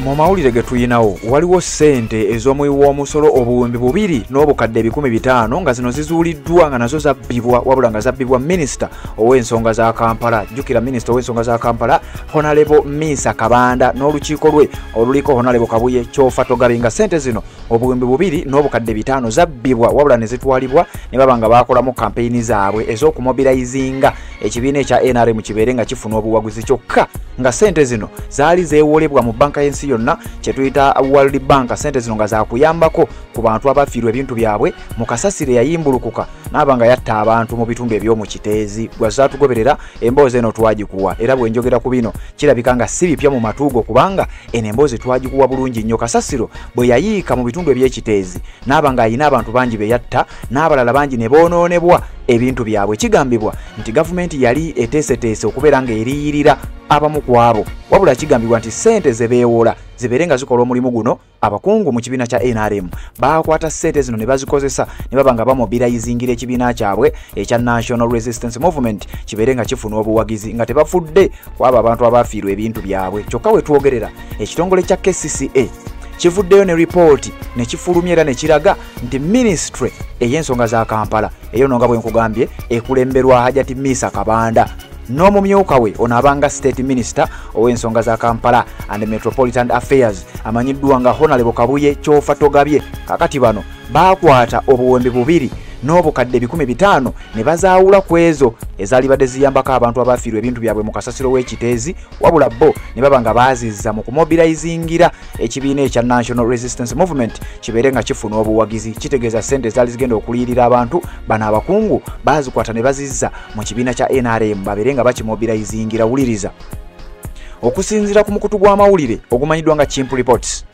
mu mawulire ge tuyinawo waliwo ssente ez'omuwi w'omusolo obuwumbi 2 n'obukadde 15 nga zino zizuuliddwa nga nazo zabbibwa wabula nga zabbibwa minisita ow'ensonga za Kampala. Jjukira minisita ow'ensonga za Kampala Honorable Misa Kabanda n'olukiiko lwe oluliko Honorable Kabuye Kyofa Togabi nga ssente zino obuwumbi 2 n'obukadde 5 zabbibwa wabula ne zitwalibwa ne baba nga bakolamu kampeyini zaabwe ez'okumobilizinga ekibiina ekya NRM kibeere nga kifuna obuwaguzi kyokka nga ssente zino zaali zeewolebwa mu banka y'ensi yonna kye tuyita World Bank. Ssente zino nga zakuyambako ku bantu abafiirwa ebintu byabwe mu kasasiro yayimbulukuka n'aba nga yatta abantu mu bitundu eby'omu Kiteezi. Gwazatugoberera emboozi eno twagikuwa era bwe njogera ku bino kirabika nga si bipya mu matuugo kubanga eno emboozi twagikuwa bulungi nnyo. Kasasiro bwe yayiika mu bitundu eby'Ekiteezi n'aba nga ayina abantu bangi be yatta n'abalala bangi ne boonoonebwa ebintu byabwe. Kigambibwa nti gavumenti yali eteeseteese okubeera nga eriyirira abamu ku abo wabula kigambibwa nti ssente ze beewola zibeere nga zikola omulimu guno. Abakungu mu kibiina kya NRM bakwata ssente zino ne bazikozesa ne baba nga bamobilizingira ekibiina kyabwe ekya National Resistance Movement kibeere nga kifuna obuwagizi nga tebafudde kwabo abantu abafiirwa ebintu byabwe. Kyokka we twogerera ekitongole kya KCCA kivuddeyo ne ripooti ne kifulumya era ne kiraga nti ministry ey'ensonga za Kampala eyo nonga bwe nkugambye ekulemberwa Hajati Misa Kabanda n'omumyuka we onaabanga state minister ow'ensonga za Kampala and Metropolitan Affairs amanyiddwa nga Honorable Kabuye Kyofa Togabye. Kakati bano bakwata obuwembe 2 n'obukadde 15 ne bazaawula ku ezo ezaali badde ziyambako abantu abafiirwa ebintu byabwe mu kasasiro w'Ekiteezi wabula bo ne baba nga baazizza mu kumobilizingira ekibiina ekya National Resistance Movement kibeere nga kifuna obuwagizi. Kitegeeza ssente zaali zigenda okuliyirira abantu bano abakungu baazikwata ne bazizza mu kibiina kya NRM babeere nga bakimobilizingira. Wuliriza okusinziira ku mukutu gw'amawulire ogumanyiddwa nga Chimp Reports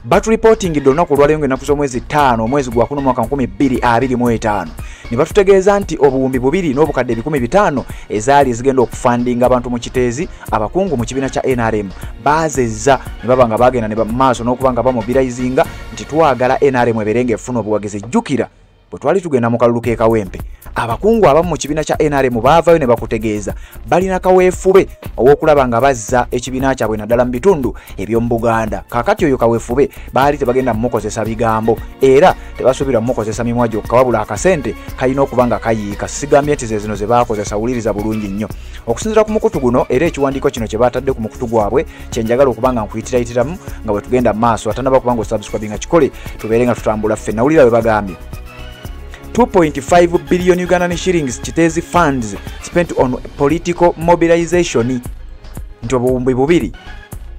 batureportingidde olunaku olwaleero ng'ennaku z'omwezi 5 omwezi gwa 1 mwaka 2025 ne batutegeeza nti obuwumbi 2 n'obukadde 15 ezaali zigenda okufandinga abantu mu Kiteezi abakungu mu kibiina kya NRM baazezza ne baba nga bagenda ne bamaaso n'okuba nga bamobilizinga nti twagala NRM ebeere ng'efuna obuwagizi. Jjukira bwe twali tugenda mu kalulu k'e Kawempe abakungu abamu mu kibiina kya NRM baavayo ne bakutegeeza balina kaweefube ow'okulaba nga bazza ekibiina kyabwe naddala mu bitundu eby'omu Buganda. Kaakati oyo kaweefube baali tebagenda mumukozesa bigambo era tebasuubira mumukozesa mimwa gyokka wabula akasente kalina okuba nga kayiika. Sigambye nti zino ze baakozesa, wuliriza bulungi nnyo. Okusinziira ku mukutu guno era ekiwandiiko kino kye baatadde ku mukutu gwabwe kye njagala okuba nga nkuyitiramu nga bwe tugenda mu maaso atanaba kuba nga osubscribinga kikole tubeere nga tutambula ffenna. Wulira bwe bagambye 2.5 billion Ugandan shillings Kiteezi funds spent on political mobilization. Nti obuwumbi 2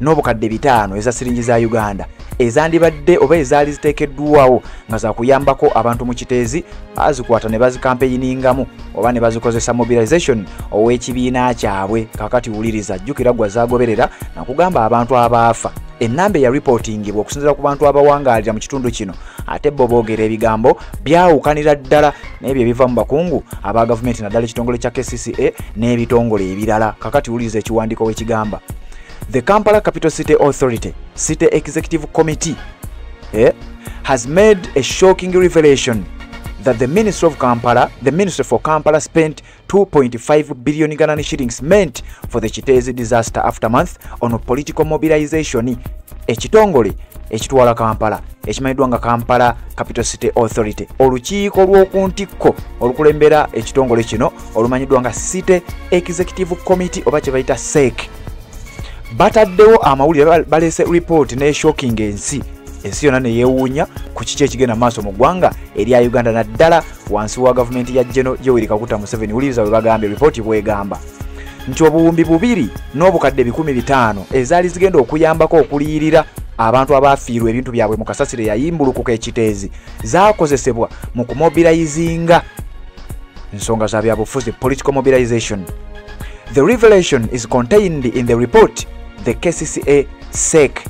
n'obukadde 5 eza siringi za Uganda ezandibadde oba ezaali ziteekeddwawo nga za kuyambako abantu mu Kiteezi bazikwata ne bazikampeyingamu oba ne bazikozesa mobilization ow'ekibiina kyabwe. Kakati wuliriza, jjukira gwa zaagoberera nakugamba abantu abaafa ennamba ya reportingibwa okusinziira ku bantu abawangaalira mu kitundu kino ate bo boogera ebigambo byawukanira ddala n'ebyo ebiva mu bakungu aba gavumenti naddala ekitongole kya KCCA n'ebitongole ebirala. Kakati wuliriza ekiwandiiko w'ekigamba The Kampala Capital City Authority City Executive Committee has made a shocking revelation that the Ministry for Kampala spent 2.5 billion Ugandan shillings meant for the Kiteezi disaster aftermath on political mobilization. Ekitongole ekitwala Kampala ekimanyiddwa nga Kampala Capital City Authority olukiiko lw'okuntikko olukulembera ekitongole kino olumanyiddwa nga City Executive Committee oba kye bayita SEC bataddewo amawulire baleese report ne shocking ensi yonna ne yeewuunya ku kiki ekigenda maaso mu ggwanga erya Uganda naddala wansi wa gavumenti ya General Yoweri Kaguta Museveni. Wuliriza bwe bagambye ripooti bwegamba nti obuwumbi 2 n'obukadde 15 ezaali zigenda okuyambako okuliyirira abantu abafiirwa ebintu byabwe mu kasasiro yayimbulukuka Ekiteezi zaakozesebwa mu kumobilizinga ensonga za byabufuzi, political mobilization. The revelation is contained in the report the KCCA SEC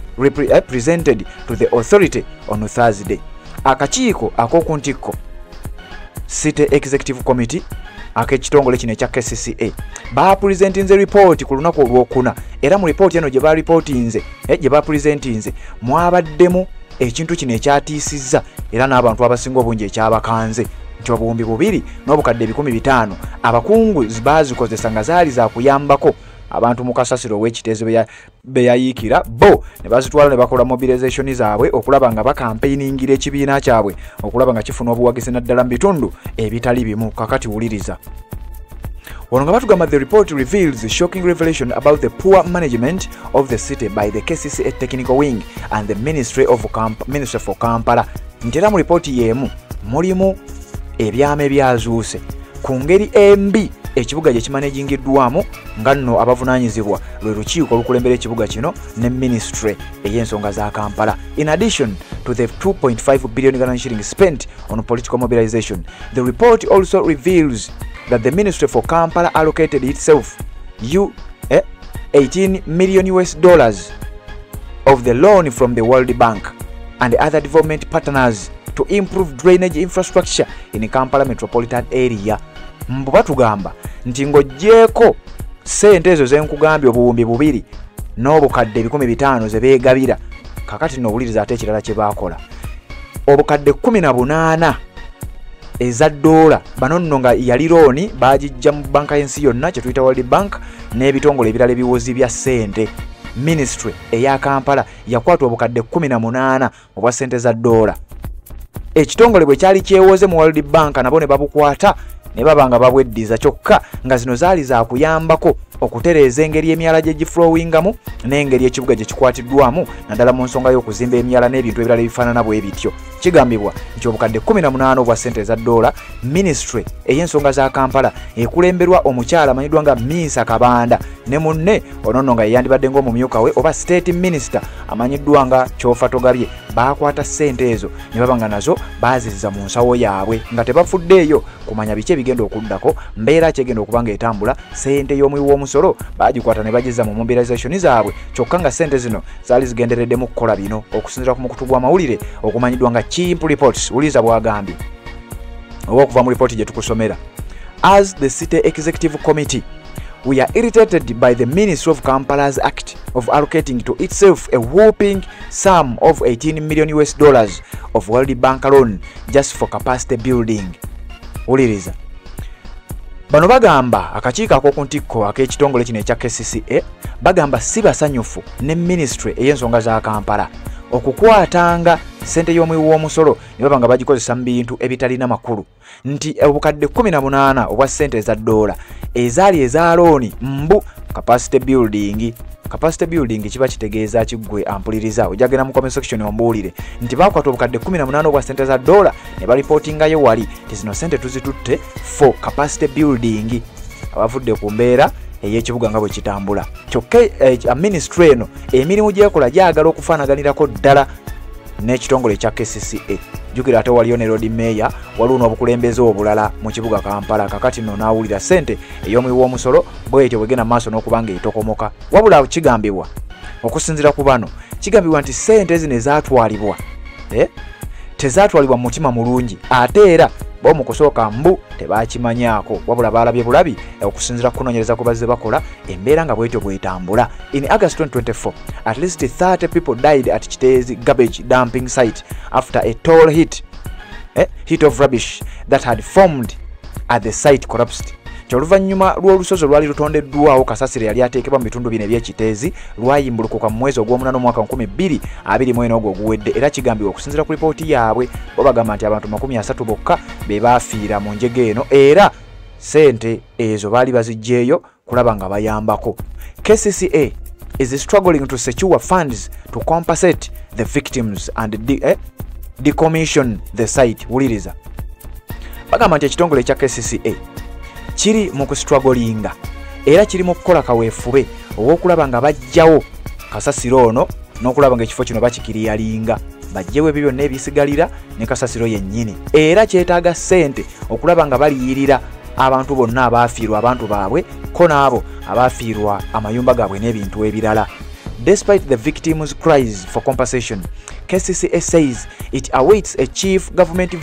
presented to the authority on Thursday. Akakiiko ak'okuntikko City Executive Committee ak'ekitongole kino ekya KCCA baapuresentinze report ku lunaku olwokuna era mu report eno gye baapuresentinze mwabaddemu ekintu kino ekyatiisizza era n'abantu abasinga obungi ekyabakanze nti obuwumbi 2 n'obukadde 15 abakungu baazikozesa nga zaali za kuyambako abantu mu kasasiro w'ekiteezo beyayiikira bo ne bazitwala ne bakola mobilization zaabwe okulaba nga bakampeiningira ekibiina kyabwe okulaba nga kifuna obuwagizi naddala mu bitundu ebitali bimu. Kakati wuliriza wano nga batugamba the report reveals a shocking revelation about the poor management of the city by the KCCA technical wing and the Ministry for Kampala. Ntera mu ripooti y'emu mulimu ebyama ebyazuuse ku ngeri embi ekibuga gye kimanagingiddwamu nga nno abavunaanyizibwa lwe lukiiko olukulembera ekibuga kino ne ministry ey'ensonga za Kampala. In addition to the 2.5 billion Ghana shillings spent on political mobilization, the report also reveals that the Ministry for Kampala allocated itself $18 million of the loan from the World Bank and other development partners to improve drainage infrastructure in Kampala metropolitan area. Mbu batugamba nti ng'oggyeko ssente ezo ze nkugambye obuwumbi 2 n'obukadde 15 ze beegabira, kakati n'owuliriza ate ekirala kye baakola. Obukadde 18 eza dola bano nno nga yali looni baagijja mu banka y'ensi yonna kye tuyita World Bank n'ebitongole ebirala ebiwozi bya ssente. Ministry eya Kampala yakwata obukadde 18 obwa ssente za dola. Ekitongole bwe kyali kyewoze mu World Bank nabo ne babukwata ne babanga babweddiza, kyokka nga zino zaali za kuyambako okutereeza engeri emyala gye giflowingamu n'engeri ekibuga gye kikwatiddwamu naddala mu nsonga y'okuzimba emyala n'ebintu ebirala ebifaanana bwe bityo. Kigambibwa nti obukadde 18 obwa ssente za dola Ministry ey'ensonga za Kampala ekulemberwa omukyala amanyiddwa nga Misa Kabanda ne munne ononno nga yeyandibadde ng'omumyuka we oba State Minister amanyiddwa nga Kyofa Togabye baakwata ssente ezo ne babanga nazo baazizza mu nsawo yaabwe nga tebafuddeeyo kumanya biki ebigenda okuddako, mbeera kyegenda okuba nga etambula. Ssente y'omuwi w'omusolo baagikwata ne bagizza mu mobilization zaabwe, kyokka nga ssente zino zaali zigenderedde mu kukola bino okusinziira ku mukutu gw'amawulire okumanyiddwa nga Chimp Reports. Uliza bwagambye oba okuva mu ripooti gye tukusomera. As the City Executive Committee, we are irritated by the Ministry of Kampala's act of allocating to itself a whopping sum of $18 million of World Bank loan just for capacity building. Uliriza bano bagamba akakiiko ak'okuntikko ak'ekitongole kino ekya KCCA bagamba si basanyufu ne ministry ey'ensonga za Kampala okukwatanga ssente y'omuwi w'omusolo ne babanga bagikozesa mu bintu ebitalina makulu, nti obukadde 18 obwa ssente za dola ezaali eza looni mbu capacity building. Capacity building kiba kitegeeza kiggwe ampuliriza ojagenda mu comment section ombuulire nti bakwata obukadde 18 obwa ssente za dola ne balipotingayo wali ti zino ssente tuzitutte for capacity building abavudde ku mbeera ey'ekibuga nga bwe kitambula. Kyokka ministry eno emirimu gyekola gyagala okufaanaganirako ddala n'ekitongole ekya KCCA. Jjukira ate waliyo ne road mayor waliwo n'obukulembeze obulala mu kibuga Kampala. Kakati nno naawulira ssente ey'omuwi w'omusolo bwetyo bwegenda maaso n'okuba nga etokomoka. Wabula kigambibwa okusinziira ku bano kigambibwa nti ssente zino ezaatwalibwa tezaatwalibwa mu mutima mulungi ate era bo mu kusooka mbu tebakimanyaako, wabula baalabye bulabi okusinziira ku kunoonyereza kwe bazze bakola embeera nga bwetyo bwetambula. In August 2024, at least 30 people died at Kiteezi garbage dumping site after a tall heat of rubbish that had formed at the site collapsed. Oluvannyuma lw'olusozi lwali lutondeddwawo kasasiro yali ateekebwa mu bitundu bino eby'ekiteezi lwayimbulukuka mu mwezi ogw'omunana omwaka 2024 ogwo oguwedde, era kigambibwa okusinziira ku lipooti yaabwe bo bagamba nti abantu 30 bokka be baafiira mu njega eno era ssente ezo baali baziggyeeyo kulaba nga bayambako. KCCA is struggling to secure funds to compensate the victims and decommission the site. Wuliriza bagamba nti ekitongole kya KCCA kiri mu kustrugglinga era kiri mu kukola kaweefube ow'okulaba nga bajjawo kasasiro ono n'okulaba nga ekifo kino bakikiriyalinga bajjewo ebyo byonna ebisigalira ne kasasiro yennyini, era kyetaaga ssente okulaba nga baliyirira abantu bonna abaafiirwa abantu baabwe ko n'abo abaafiirwa amayumba gaabwe n'ebintu ebirala. Despite the victims' cries for compensation, KCCA says it awaits a chief government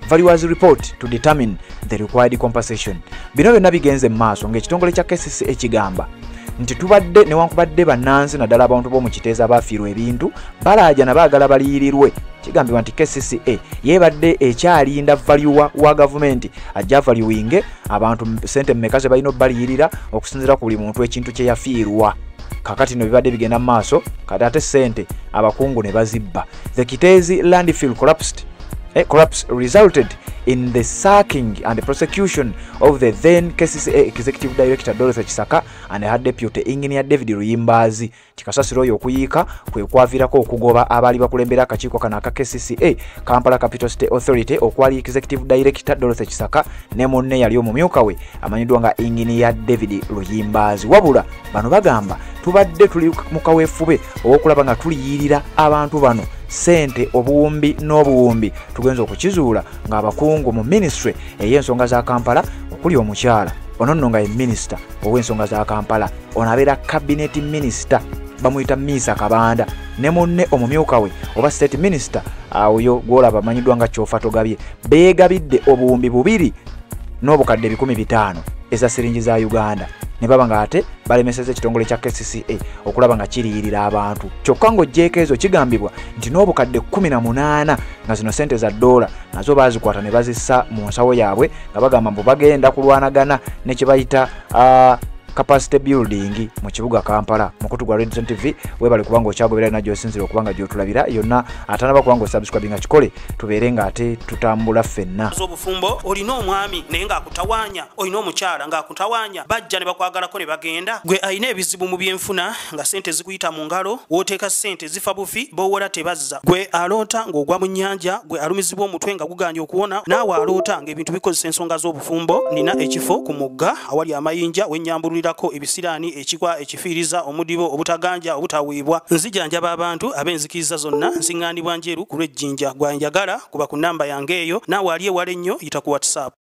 valuers report to determine the required compensation. Bino byonna bigenze mu maaso ng'ekitongole kya KCCA ekigamba nti tubadde newankubadde bannansi naddala abantu b'omu Kiteezi abaafiirwa ebintu balaaja na baagala baliyirirwe kigambibwa nti KCCA yebadde ekyalinda value wa government ajja valuing abantu sente mmeka ze balina baliyirira okusinzira ku buli muntu ekintu kye yafiirwa. Kakati no bibadde bigenda maaso kati ate sente abakungu ne bazibba. The Kitezi landfill collapse resulted in the sacking and the prosecution of the then KCCA Executive Director Dorothy Chisaka and her deputy engineer David Luyimbazi. Kikasasiro yokuyiika kwe kwavirako okugoba abali bakulembera akakiiko kana aka KCCA Kampala Capital State Authority okwali Executive Director Dorothy Chisaka ne munne yali omumyuka we amanyidwa nga engineer David Luyimbazi. Wabula bano bagamba tubadde tuli mu kaweefube okulaba nga tuliyirira abantu bano sente obuwumbi n'obuwumbi tugenza okukizuula nga abakungu mu ministry ey'ensonga za Kampala okuli omukyala ono nga ye minister ow'ensonga za Kampala onabeera cabinet minister bamuyita Misa Kabanda ne munne omumyuka we oba state minister oyo gwolaba amanyidwa nga Kyofa Togabye beegabidde obuwumbi 2 n'obukadde 15 eza siringi za Uganda ne baba nga ate balemeseza ekitongole kya KCCA okulaba nga kiriyirira abantu. Kyokka ng'ojjeeko ezo kigambibwa nti n'obukadde 18 nga zino sente za $, nazo baazikwata ne bazissa mu nsawo yaabwe nga bagamba mbu bagenda kulwanagana ne kye bayita capacity building mu kibuga Kampala. Mukutu gwa Red Zone TV webale kubanga okyagoberera na gyosinzira okubanga gyotulabira yonna atanaba kubanga subscribe nga kikole tubeere nga ate tutambula ffenna. Z'obufumbo olina omwami naye ng'akutawanya, olina omukyala ng'akutawanya, bajja ne bakwagalako ne bagenda. Gwe alina ebizibu mu byenfuna nga sente zikuyita mu ngalo, wooteeka sente zifa bufi, bowola tebazza. Gwe aloota ng'ogwa mu nnyanja, gwe alumizibwa omutwe nga guganja okuwona, naawe aloota ng'ebintu bikozesa ensonga z'obufumbo. Nina ekifo ku mugga awali amayinja w'ennyambulira ko ebisiraani ekikwa ekifiiriza omudibo obutaganja obutawiibwa. Nzijanjaba abantu ab'enzikiriza zonna nsiŋŋaanibwa njeru ku lw'ejjinja. Gwanjagala kuba ku namba yange eyo naawe ali ewala ennyo yita ku WhatsApp.